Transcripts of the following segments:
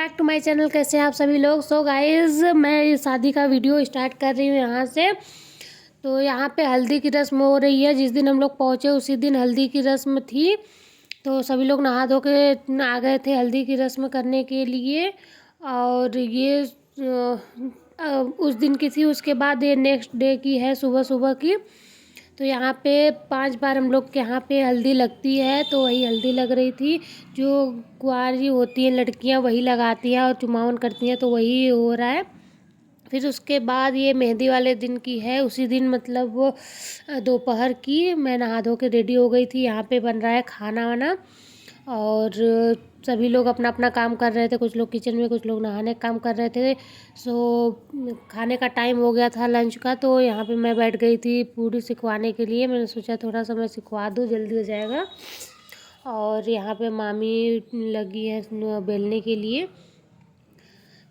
Back to my channel. कैसे हैं आप सभी लोग। सो गाइस, मैं शादी का वीडियो स्टार्ट कर रही हूँ यहाँ से। तो यहाँ पे हल्दी की रस्म हो रही है। जिस दिन हम लोग पहुँचे उसी दिन हल्दी की रस्म थी। तो सभी लोग नहा धो के आ गए थे हल्दी की रस्म करने के लिए। और ये उस दिन की थी। उसके बाद ये नेक्स्ट डे की है, सुबह सुबह की। तो यहाँ पे 5 बार हम लोग के यहाँ पे हल्दी लगती है। तो वही हल्दी लग रही थी। जो कुंवारी होती हैं लड़कियाँ वही लगाती हैं और चुमावन करती हैं, तो वही हो रहा है। फिर उसके बाद ये मेहंदी वाले दिन की है। उसी दिन मतलब दोपहर की मैं नहा धो के रेडी हो गई थी। यहाँ पे बन रहा है खाना वाना और सभी लोग अपना अपना काम कर रहे थे। कुछ लोग किचन में, कुछ लोग नहाने का काम कर रहे थे। सो खाने का टाइम हो गया था लंच का। तो यहाँ पे मैं बैठ गई थी पूरी सिखवाने के लिए। मैंने सोचा थोड़ा सा मैं सिखवा दूँ, जल्दी हो जाएगा। और यहाँ पे मामी लगी है बेलने के लिए।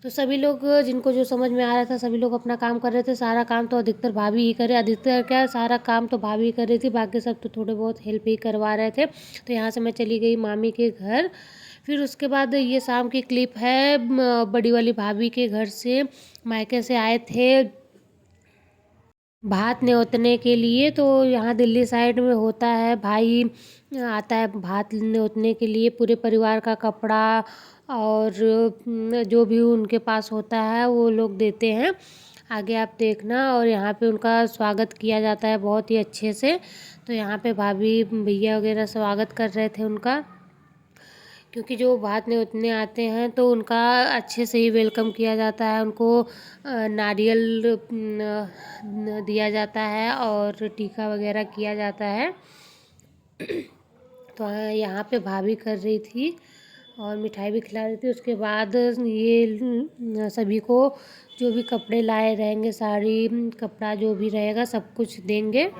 तो सभी लोग, जिनको जो समझ में आ रहा था, सभी लोग अपना काम कर रहे थे। सारा काम तो अधिकतर भाभी ही करे। अधिकतर क्या, सारा काम तो भाभी ही कर रही थी। बाकी सब तो थोड़े बहुत हेल्प ही करवा रहे थे। तो यहाँ से मैं चली गई मामी के घर। फिर उसके बाद ये शाम की क्लिप है। बड़ी वाली भाभी के घर से मायके से आए थे भात न्योतने के लिए। तो यहाँ दिल्ली साइड में होता है, भाई आता है भात न्योतने के लिए। पूरे परिवार का कपड़ा और जो भी उनके पास होता है वो लोग देते हैं। आगे आप देखना। और यहाँ पे उनका स्वागत किया जाता है बहुत ही अच्छे से। तो यहाँ पे भाभी भैया वगैरह स्वागत कर रहे थे उनका, क्योंकि जो भात न्योतने आते हैं तो उनका अच्छे से ही वेलकम किया जाता है। उनको नारियल दिया जाता है और टीका वगैरह किया जाता है। तो यहाँ पे भाभी कर रही थी और मिठाई भी खिला रही थी। उसके बाद ये सभी को जो भी कपड़े लाए रहेंगे, साड़ी कपड़ा जो भी रहेगा सब कुछ देंगे।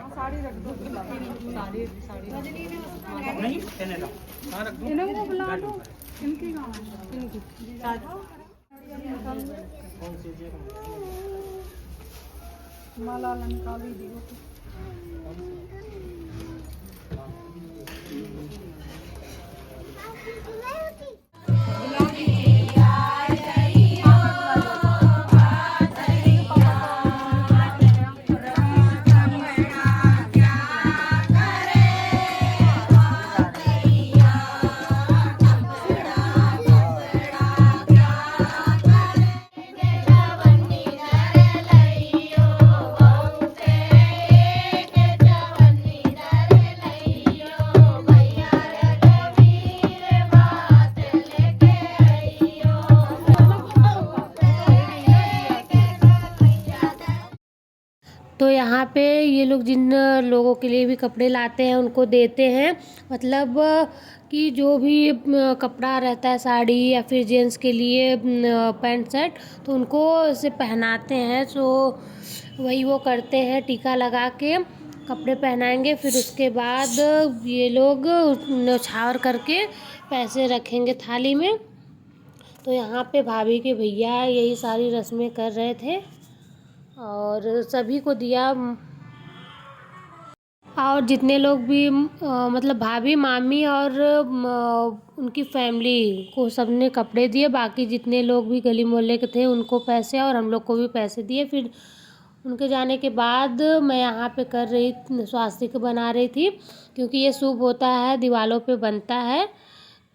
माला निकाली दी। तो यहाँ पे ये लोग जिन लोगों के लिए भी कपड़े लाते हैं उनको देते हैं। मतलब कि जो भी कपड़ा रहता है, साड़ी या फिर जेंट्स के लिए पैंट शर्ट, तो उनको इसे पहनाते हैं। सो वही वो करते हैं, टीका लगा के कपड़े पहनाएंगे। फिर उसके बाद ये लोग न्यौछावर करके पैसे रखेंगे थाली में। तो यहाँ पे भाभी के भैया यही सारी रस्में कर रहे थे और सभी को दिया। और जितने लोग भी मतलब भाभी, मामी और उनकी फैमिली को सबने कपड़े दिए। बाकी जितने लोग भी गली मोहल्ले के थे उनको पैसे और हम लोग को भी पैसे दिए। फिर उनके जाने के बाद मैं यहाँ पे कर रही स्वास्तिक बना रही थी, क्योंकि ये शुभ होता है, दीवारों पे बनता है।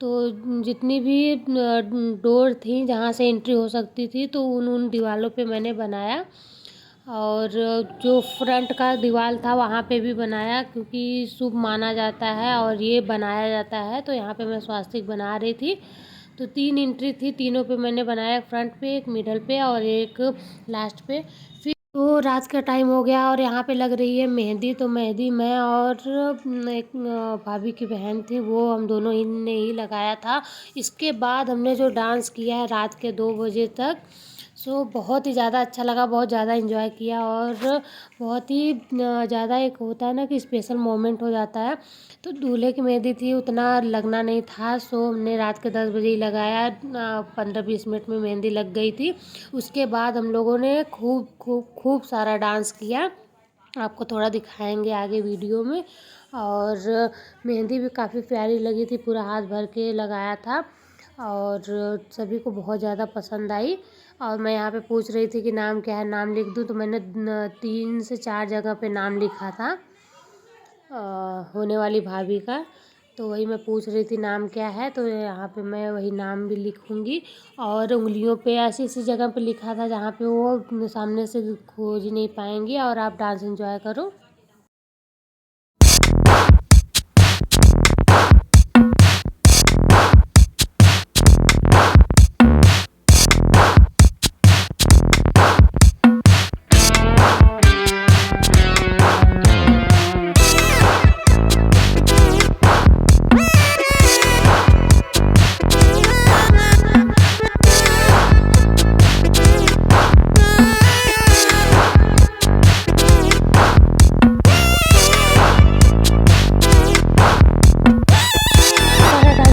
तो जितनी भी डोर थी जहाँ से एंट्री हो सकती थी, तो उन दीवारों पे मैंने बनाया। और जो फ्रंट का दीवार था वहाँ पे भी बनाया, क्योंकि शुभ माना जाता है और ये बनाया जाता है। तो यहाँ पे मैं स्वास्तिक बना रही थी। तो 3 एंट्री थी, तीनों पे मैंने बनाया, एक फ्रंट पे, एक मिडल पे और एक लास्ट पे। फिर तो रात का टाइम हो गया और यहाँ पे लग रही है मेहंदी। तो मेहंदी मैं और एक भाभी की बहन थी, वो हम दोनों ही ने ही लगाया था। इसके बाद हमने जो डांस किया है रात के 2 बजे तक, सो बहुत ही ज़्यादा अच्छा लगा, बहुत ज़्यादा एंजॉय किया। और बहुत ही ज़्यादा एक होता है ना कि स्पेशल मोमेंट हो जाता है। तो दूल्हे की मेहंदी थी, उतना लगना नहीं था। सो हमने रात के 10 बजे ही लगाया। 15-20 मिनट में मेहंदी लग गई थी। उसके बाद हम लोगों ने खूब खूब खूब सारा डांस किया। आपको थोड़ा दिखाएंगे आगे वीडियो में। और मेहंदी भी काफ़ी प्यारी लगी थी, पूरा हाथ भर के लगाया था। और सभी को बहुत ज़्यादा पसंद आई। और मैं यहाँ पे पूछ रही थी कि नाम क्या है, नाम लिख दूँ, तो मैंने 3 से 4 जगह पे नाम लिखा था होने वाली भाभी का। तो वही मैं पूछ रही थी नाम क्या है, तो यहाँ पे मैं वही नाम भी लिखूँगी। और उंगलियों पे ऐसी ऐसी जगह पे लिखा था जहाँ पे वो सामने से खोज नहीं पाएंगी। और आप डांस एंजॉय करो।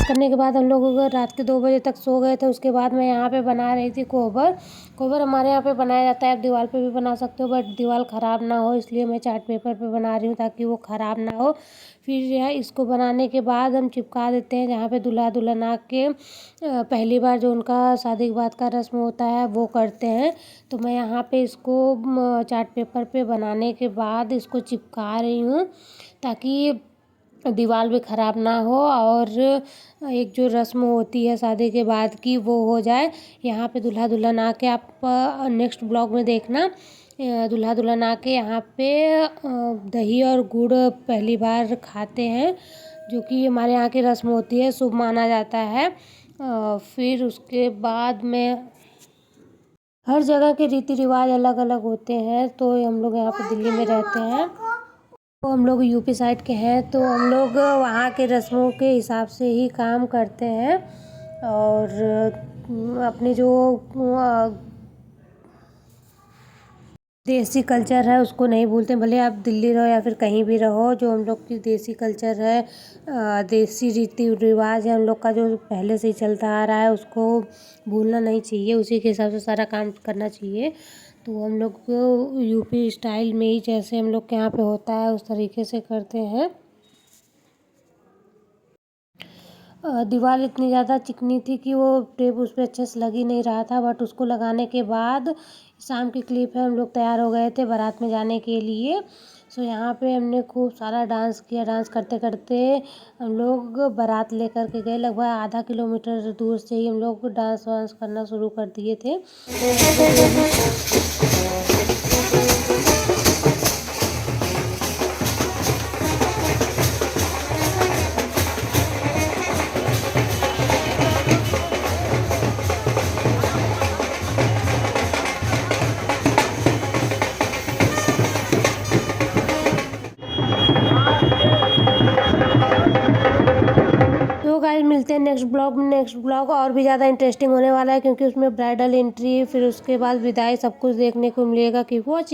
करने के बाद हम लोग रात के 2 बजे तक सो गए थे। उसके बाद मैं यहाँ पे बना रही थी कोबर हमारे यहाँ पे बनाया जाता है, आप दीवार पे भी बना सकते हो, बट दीवार ख़राब ना हो इसलिए मैं चार्ट पेपर पे बना रही हूँ ताकि वो ख़राब ना हो। फिर यह इसको बनाने के बाद हम चिपका देते हैं जहाँ पे दूल्हा दुल्हन आके पहली बार जो उनका शादी के बाद का रस्म होता है वो करते हैं। तो मैं यहाँ पे इसको चार्ट पेपर पे बनाने के बाद इसको चिपका रही हूँ ताकि दीवार भी ख़राब ना हो और एक जो रस्म होती है शादी के बाद की वो हो जाए। यहाँ पे दूल्हा दुल्हन आके आप नेक्स्ट ब्लॉग में देखना, दूल्हा दुल्हन आके यहाँ पे दही और गुड़ पहली बार खाते हैं, जो कि हमारे यहाँ की रस्म होती है, शुभ माना जाता है। फिर उसके बाद में हर जगह के रीति रिवाज अलग अलग होते हैं। तो हम लोग यहाँ पे दिल्ली में रहते हैं, तो हम लोग यूपी साइड के हैं, तो हम लोग वहाँ के रस्मों के हिसाब से ही काम करते हैं। और अपने जो देसी कल्चर है उसको नहीं भूलते, भले आप दिल्ली रहो या फिर कहीं भी रहो। जो हम लोग की देसी कल्चर है, देसी रीति रिवाज है, हम लोग का जो पहले से ही चलता आ रहा है उसको भूलना नहीं चाहिए, उसी के हिसाब से सारा काम करना चाहिए। तो हम लोग यूपी स्टाइल में ही जैसे हम लोग के यहाँ पे होता है उस तरीके से करते हैं। दीवार इतनी ज़्यादा चिकनी थी कि वो टेप उस पर अच्छे से लग ही नहीं रहा था, बट उसको लगाने के बाद शाम की क्लिप है, हम लोग तैयार हो गए थे बारात में जाने के लिए। सो यहाँ पे हमने खूब सारा डांस किया। डांस करते करते हम लोग बारात लेकर के गए, लगभग आधा किलोमीटर दूर से ही हम लोग डांस वांस करना शुरू कर दिए थे। तो गाइस मिलते हैं नेक्स्ट ब्लॉग में। नेक्स्ट ब्लॉग और भी ज़्यादा इंटरेस्टिंग होने वाला है, क्योंकि उसमें ब्राइडल एंट्री, फिर उसके बाद विदाई, सब कुछ देखने को मिलेगा। Keep watching.